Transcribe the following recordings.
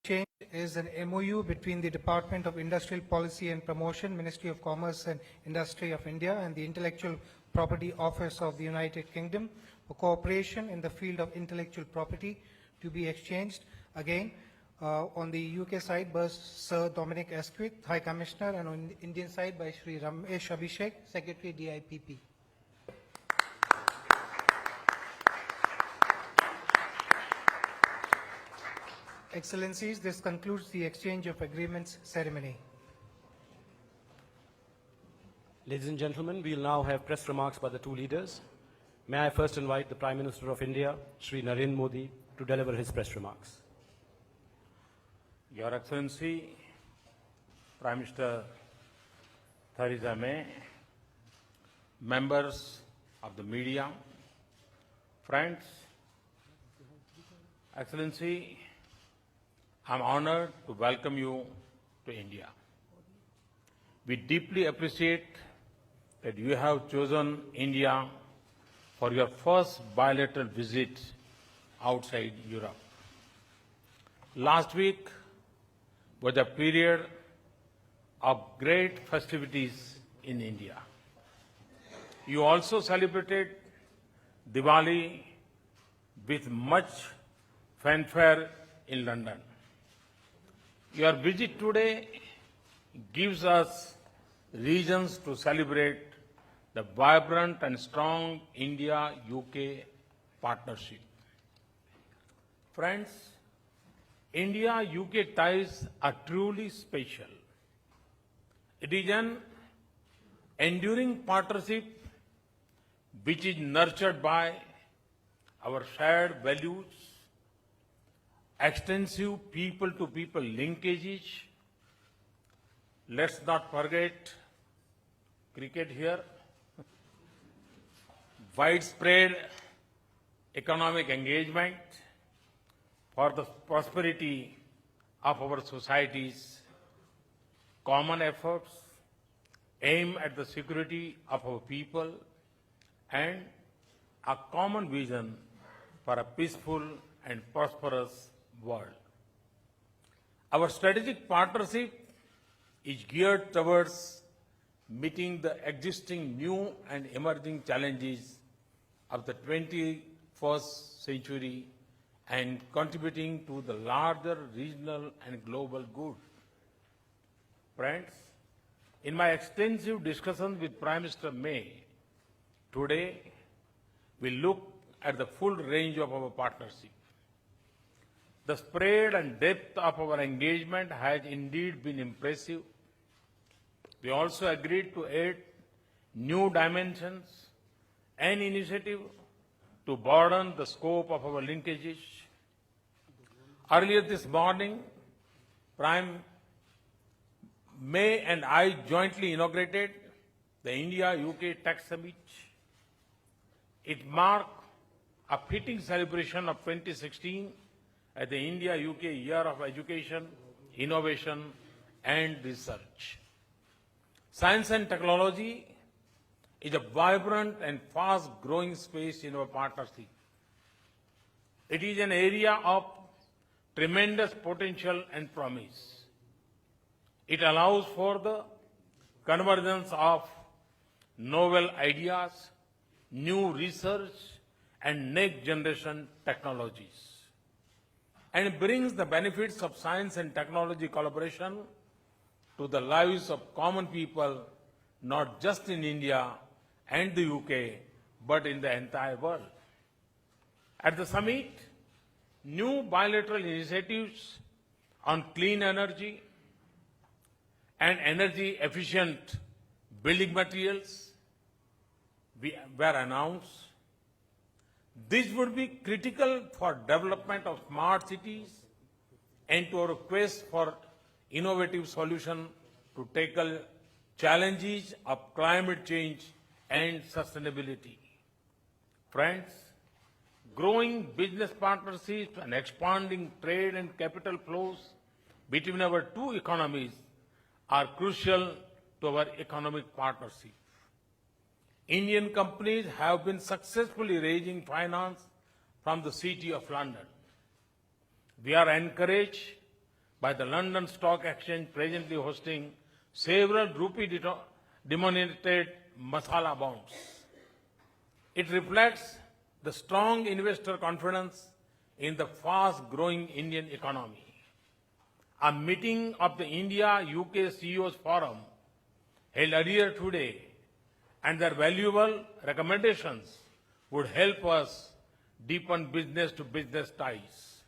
Change is an MOU between the Department of Industrial Policy and Promotion, Ministry of Commerce and Industry of India, and the Intellectual Property Office of the United Kingdom for cooperation in the field of intellectual property to be exchanged. Again, on the UK side by Sir Dominic Asquith, High Commissioner, and on the Indian side by Shri Ramesh Abhishek, Secretary DIPP. Excellencies, this concludes the exchange of agreements ceremony. Ladies and gentlemen, we will now have press remarks by the two leaders. May I first invite the Prime Minister of India, Shri Narendra Modi, to deliver his press remarks. Your Excellency, Prime Minister Theresa May, members of the media, friends, Excellency, I am honored to welcome you to India. We deeply appreciate that you have chosen India for your first bilateral visit outside Europe. Last week was a period of great festivities in India. You also celebrated Diwali with much fanfare in London. Your visit today gives us reasons to celebrate the vibrant and strong India-UK partnership. Friends, India-UK ties are truly special. It is an enduring partnership which is nurtured by our shared values, extensive people-to-people linkages. Let's not forget cricket here. Widespread economic engagement for the prosperity of our societies, common efforts aim at the security of our people, and a common vision for a peaceful and prosperous world. Our strategic partnership is geared towards meeting the existing new and emerging challenges of the 21st century and contributing to the larger regional and global good. Friends, in my extensive discussions with Prime Minister May, today we look at the full range of our partnership. The spread and depth of our engagement has indeed been impressive. We also agreed to add new dimensions and initiatives to broaden the scope of our linkages. Earlier this morning, Prime May and I jointly inaugurated the India-UK Tech Summit. It marked a fitting celebration of 2016 as the India-UK Year of Education, Innovation and Research. Science and technology is a vibrant and fast-growing space in our partnership. It is an area of tremendous potential and promise. It allows for the convergence of novel ideas, new research, and next-generation technologies, and brings the benefits of science and technology collaboration to the lives of common people, not just in India and the UK, but in the entire world. At the summit, new bilateral initiatives on clean energy and energy-efficient building materials were announced. This would be critical for development of smart cities and to our quest for innovative solutions to tackle challenges of climate change and sustainability. Friends, growing business partnerships and expanding trade and capital flows between our two economies are crucial to our economic partnership. Indian companies have been successfully raising finance from the City of London. We are encouraged by the London Stock Exchange, presently hosting several rupee-denominated masala bonds. It reflects the strong investor confidence in the fast-growing Indian economy. A meeting of the India-UK CEOs Forum held earlier today and their valuable recommendations would help us deepen business-to-business ties.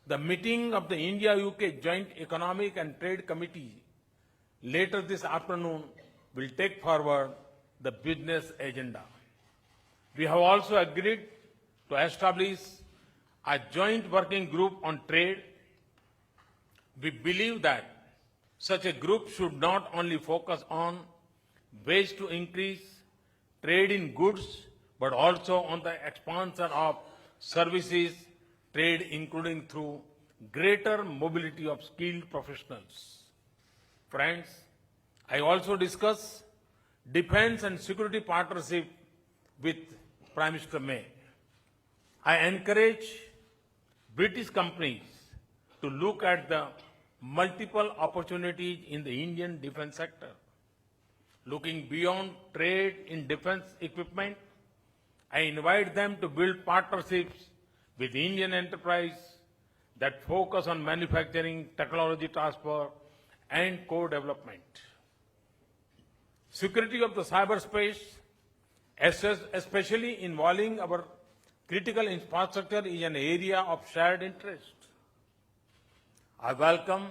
The meeting of the India-UK Joint Economic and Trade Committee later this afternoon will take forward the business agenda. We have also agreed to establish a joint working group on trade. We believe that such a group should not only focus on ways to increase trade in goods, but also on the expansion of services trade, including through greater mobility of skilled professionals. Friends, I also discuss defense and security partnership with Prime Minister May. I encourage British companies to look at the multiple opportunities in the Indian defense sector. Looking beyond trade in defense equipment, I invite them to build partnerships with Indian enterprise that focus on manufacturing, technology transfer, and co-development. Security of the cyberspace, especially involving our critical infrastructure, is an area of shared interest. I welcome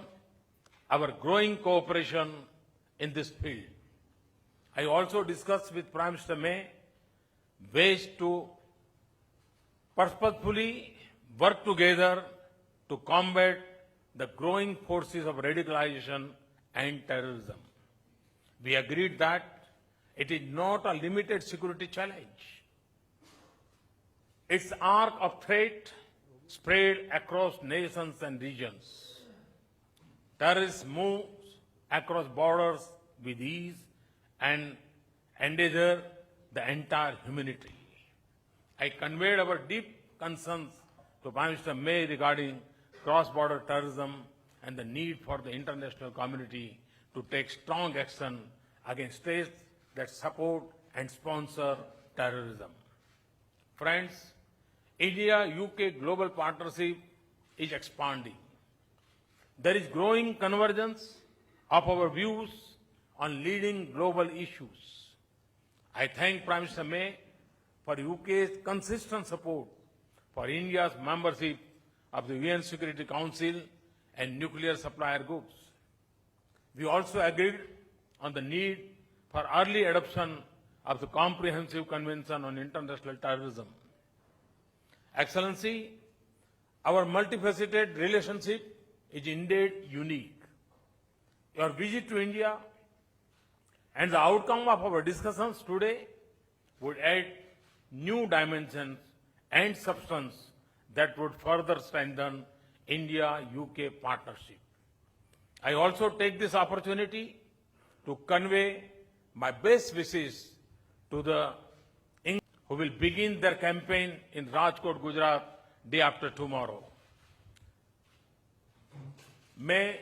our growing cooperation in this field. I also discussed with Prime Minister May ways to purposefully work together to combat the growing forces of radicalization and terrorism. We agreed that it is not a limited security challenge. Its arc of threat spread across nations and regions. Terrorists move across borders with ease and endanger the entire humanity. I conveyed our deep concerns to Prime Minister May regarding cross-border terrorism and the need for the international community to take strong action against states that support and sponsor terrorism. Friends, India-UK global partnership is expanding. There is growing convergence of our views on leading global issues. I thank Prime Minister May for UK's consistent support for India's membership of the UN Security Council and nuclear supplier groups. We also agreed on the need for early adoption of the Comprehensive Convention on International Terrorism. Excellency, our multifaceted relationship is indeed unique. Your visit to India and the outcome of our discussions today would add new dimensions and substance that would further strengthen India-UK partnership. I also take this opportunity to convey my best wishes to the English who will begin their campaign in Rajkot, Gujarat, day after tomorrow. May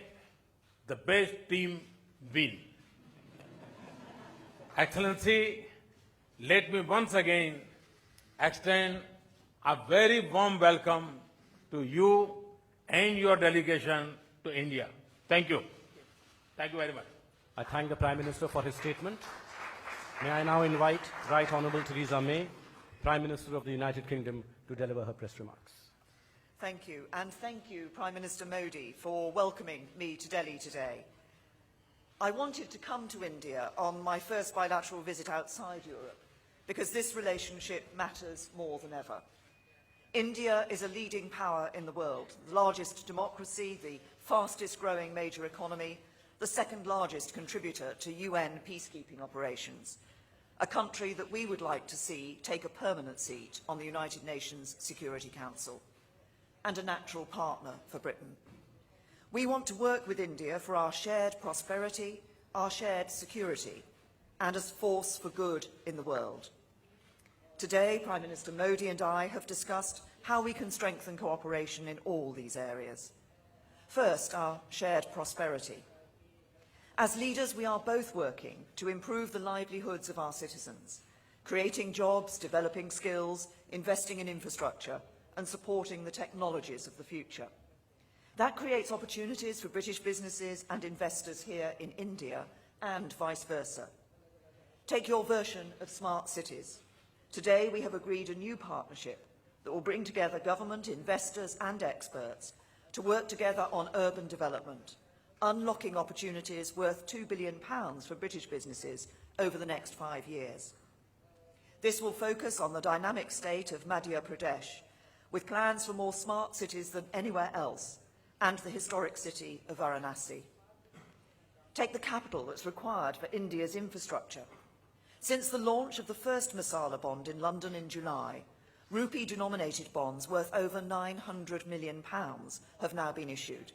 the best team win. Excellency, let me once again extend a very warm welcome to you and your delegation to India. Thank you. Thank you very much. I thank the Prime Minister for his statement. May I now invite Right Honourable Theresa May, Prime Minister of the United Kingdom, to deliver her press remarks. Thank you, and thank you, Prime Minister Modi, for welcoming me to Delhi today. I wanted to come to India on my first bilateral visit outside Europe because this relationship matters more than ever. India is a leading power in the world, the largest democracy, the fastest growing major economy, the second largest contributor to UN peacekeeping operations, a country that we would like to see take a permanent seat on the United Nations Security Council, and a natural partner for Britain. We want to work with India for our shared prosperity, our shared security, and as force for good in the world. Today, Prime Minister Modi and I have discussed how we can strengthen cooperation in all these areas. First, our shared prosperity. As leaders, we are both working to improve the livelihoods of our citizens, creating jobs, developing skills, investing in infrastructure, and supporting the technologies of the future. That creates opportunities for British businesses and investors here in India and vice versa. Take your version of smart cities. Today, we have agreed a new partnership that will bring together government, investors and experts to work together on urban development, unlocking opportunities worth £2 billion for British businesses over the next 5 years. This will focus on the dynamic state of Madhya Pradesh, with plans for more smart cities than anywhere else, and the historic city of Varanasi. Take the capital that's required for India's infrastructure. Since the launch of the first Masala bond in London in July, rupee-denominated bonds worth over £900 million have now been issued,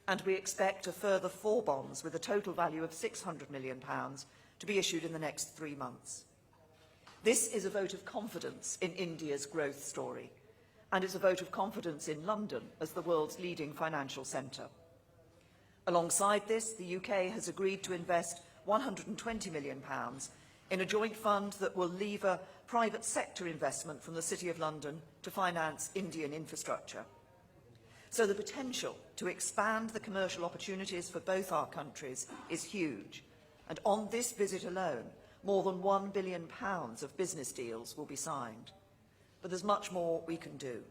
and we expect a further 4 bonds with a total value of £600 million to be issued in the next 3 months. This is a vote of confidence in India's growth story, and it's a vote of confidence in London as the world's leading financial centre. Alongside this, the UK has agreed to invest £120 million in a joint fund that will lever private sector investment from the City of London to finance Indian infrastructure. So the potential to expand the commercial opportunities for both our countries is huge, and on this visit alone, more than £1 billion of business deals will be signed. But there's much more we can do.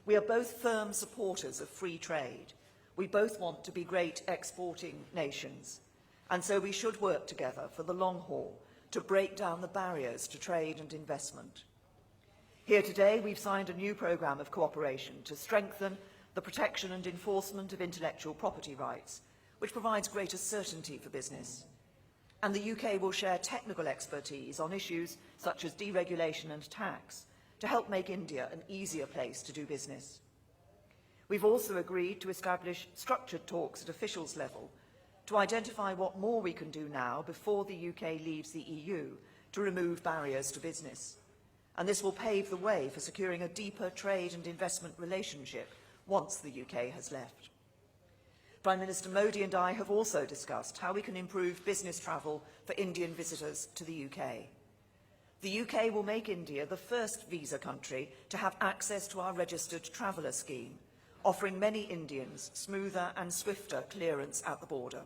We are both firm supporters of free trade. We both want to be great exporting nations, and so we should work together for the long haul to break down the barriers to trade and investment. Here today, we've signed a new programme of cooperation to strengthen the protection and enforcement of intellectual property rights, which provides greater certainty for business. And the UK will share technical expertise on issues such as deregulation and tax to help make India an easier place to do business. We've also agreed to establish structured talks at officials level to identify what more we can do now before the UK leaves the EU to remove barriers to business. And this will pave the way for securing a deeper trade and investment relationship once the UK has left. Prime Minister Modi and I have also discussed how we can improve business travel for Indian visitors to the UK. The UK will make India the first visa country to have access to our registered traveller scheme, offering many Indians smoother and swifter clearance at the border.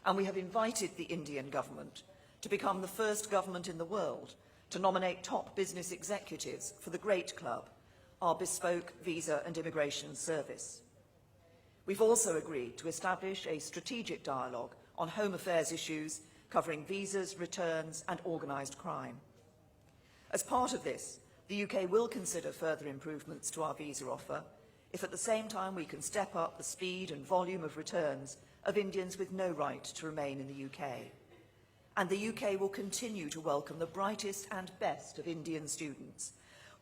And we have invited the Indian government to become the first government in the world to nominate top business executives for the Great Club, our bespoke visa and immigration service. We've also agreed to establish a strategic dialogue on home affairs issues covering visas, returns and organised crime. As part of this, the UK will consider further improvements to our visa offer if at the same time we can step up the speed and volume of returns of Indians with no right to remain in the UK. And the UK will continue to welcome the brightest and best of Indian students,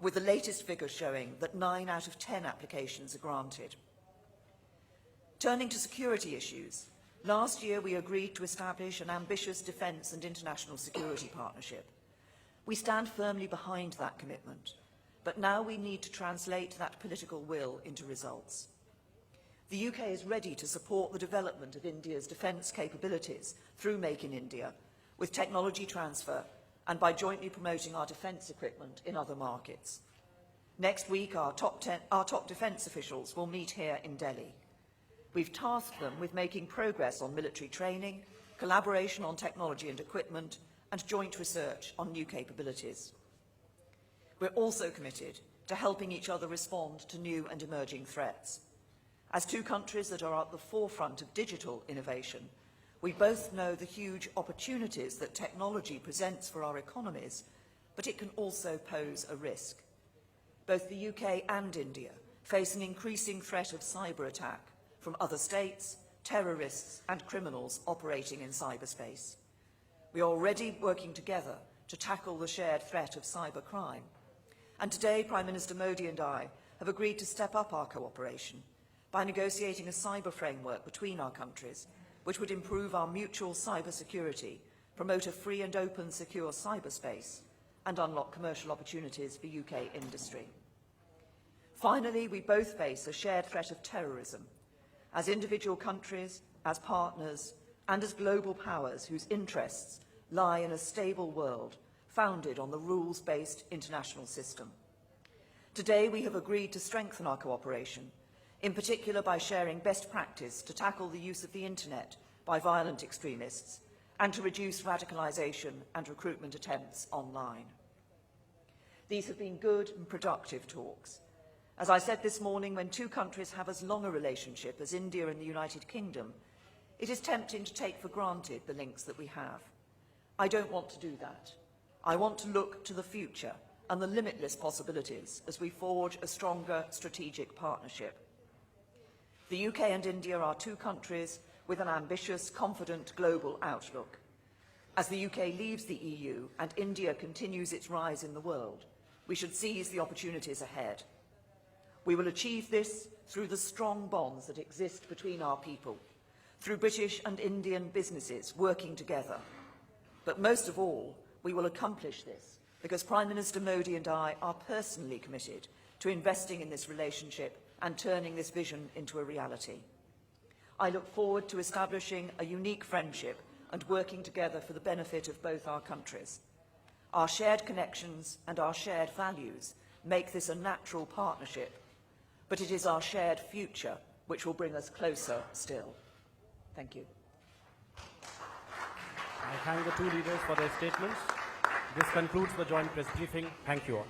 with the latest figures showing that 9 out of 10 applications are granted. Turning to security issues, last year we agreed to establish an ambitious defence and international security partnership. We stand firmly behind that commitment, but now we need to translate that political will into results. The UK is ready to support the development of India's defence capabilities through Make in India, with technology transfer and by jointly promoting our defence equipment in other markets. Next week, our top defence officials will meet here in Delhi. We've tasked them with making progress on military training, collaboration on technology and equipment, and joint research on new capabilities. We're also committed to helping each other respond to new and emerging threats. As two countries that are at the forefront of digital innovation, we both know the huge opportunities that technology presents for our economies, but it can also pose a risk. Both the UK and India face an increasing threat of cyber attack from other states, terrorists and criminals operating in cyberspace. We are already working together to tackle the shared threat of cybercrime. And today, Prime Minister Modi and I have agreed to step up our cooperation by negotiating a cyber framework between our countries, which would improve our mutual cyber security, promote a free and open secure cyberspace, and unlock commercial opportunities for UK industry. Finally, we both face a shared threat of terrorism. as individual countries, as partners, and as global powers whose interests lie in a stable world founded on the rules-based international system. Today, we have agreed to strengthen our cooperation, in particular by sharing best practice to tackle the use of the internet by violent extremists and to reduce radicalisation and recruitment attempts online. These have been good and productive talks. As I said this morning, when two countries have as long a relationship as India and the United Kingdom, it is tempting to take for granted the links that we have. I don't want to do that. I want to look to the future and the limitless possibilities as we forge a stronger strategic partnership. The UK and India are two countries with an ambitious, confident global outlook. As the UK leaves the EU and India continues its rise in the world, we should seize the opportunities ahead. We will achieve this through the strong bonds that exist between our people, through British and Indian businesses working together. But most of all, we will accomplish this because Prime Minister Modi and I are personally committed to investing in this relationship and turning this vision into a reality. I look forward to establishing a unique friendship and working together for the benefit of both our countries. Our shared connections and our shared values make this a natural partnership, but it is our shared future which will bring us closer still. Thank you. I thank the two leaders for their statements. This concludes the joint press briefing. Thank you all.